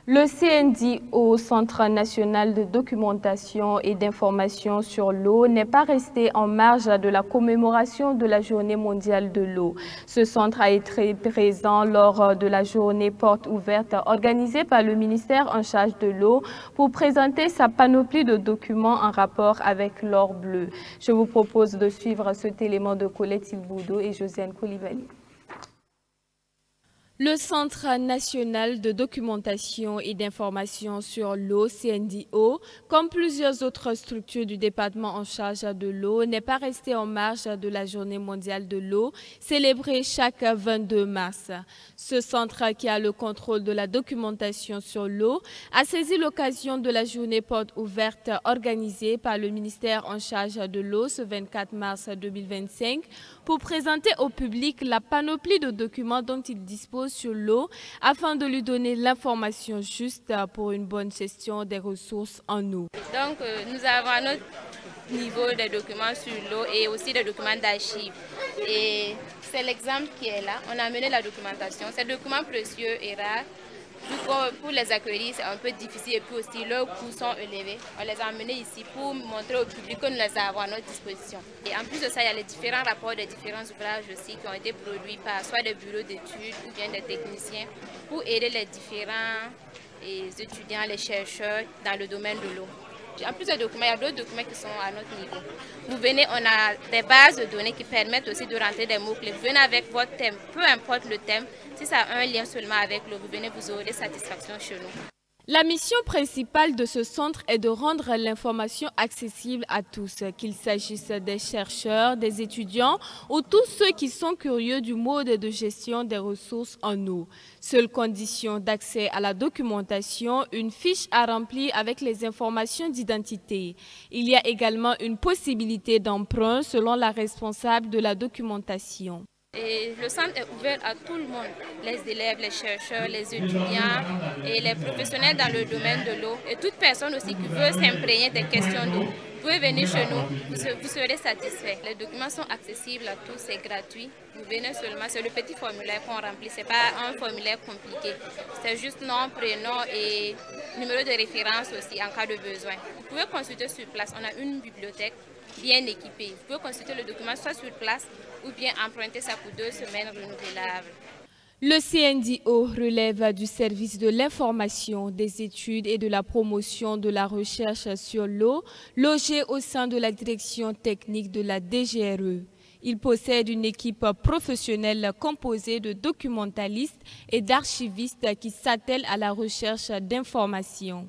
Le CNDO, Centre national de documentation et d'information sur l'eau, n'est pas resté en marge de la commémoration de la Journée mondiale de l'eau. Ce centre a été présent lors de la journée porte ouverte organisée par le ministère en charge de l'eau pour présenter sa panoplie de documents en rapport avec l'or bleu. Je vous propose de suivre cet élément de Colette Ilboudo et Josiane Koulibaly. Le Centre national de documentation et d'information sur l'eau, CNDO, comme plusieurs autres structures du département en charge de l'eau, n'est pas resté en marge de la Journée mondiale de l'eau, célébrée chaque 22 mars. Ce centre, qui a le contrôle de la documentation sur l'eau, a saisi l'occasion de la journée porte ouverte organisée par le ministère en charge de l'eau ce 24 mars 2025 pour présenter au public la panoplie de documents dont il dispose sur l'eau afin de lui donner l'information juste pour une bonne gestion des ressources en eau. Donc nous avons à notre niveau des documents sur l'eau et aussi des documents d'archives. Et c'est l'exemple qui est là. On a amené la documentation. Ces documents précieux et rares, pour les accueillir, c'est un peu difficile et puis aussi leurs coûts sont élevés. On les a amenés ici pour montrer au public que nous les avons à notre disposition. Et en plus de ça, il y a les différents rapports des différents ouvrages aussi qui ont été produits par soit des bureaux d'études ou bien des techniciens pour aider les différents étudiants, les chercheurs dans le domaine de l'eau. En plus de documents, il y a d'autres documents qui sont à notre niveau. Vous venez, on a des bases de données qui permettent aussi de rentrer des mots-clés. Vous venez avec votre thème, peu importe le thème. Si ça a un lien seulement avec l'eau, vous venez, vous aurez satisfaction chez nous. La mission principale de ce centre est de rendre l'information accessible à tous, qu'il s'agisse des chercheurs, des étudiants ou tous ceux qui sont curieux du mode de gestion des ressources en eau. Seule condition d'accès à la documentation, une fiche à remplir avec les informations d'identité. Il y a également une possibilité d'emprunt selon la responsable de la documentation. Et le centre est ouvert à tout le monde, les élèves, les chercheurs, les étudiants et les professionnels dans le domaine de l'eau et toute personne aussi qui veut s'imprégner des questions d'eau. Vous pouvez venir chez nous, vous serez satisfait. Les documents sont accessibles à tous, c'est gratuit. Vous venez seulement, c'est le petit formulaire qu'on remplit, ce n'est pas un formulaire compliqué. C'est juste nom, prénom et numéro de référence aussi en cas de besoin. Vous pouvez consulter sur place, on a une bibliothèque bien équipée. Vous pouvez consulter le document soit sur place ou bien emprunter ça pour 2 semaines renouvelables. Le CNDO relève du service de l'information, des études et de la promotion de la recherche sur l'eau, logé au sein de la direction technique de la DGRE. Il possède une équipe professionnelle composée de documentalistes et d'archivistes qui s'attellent à la recherche d'informations.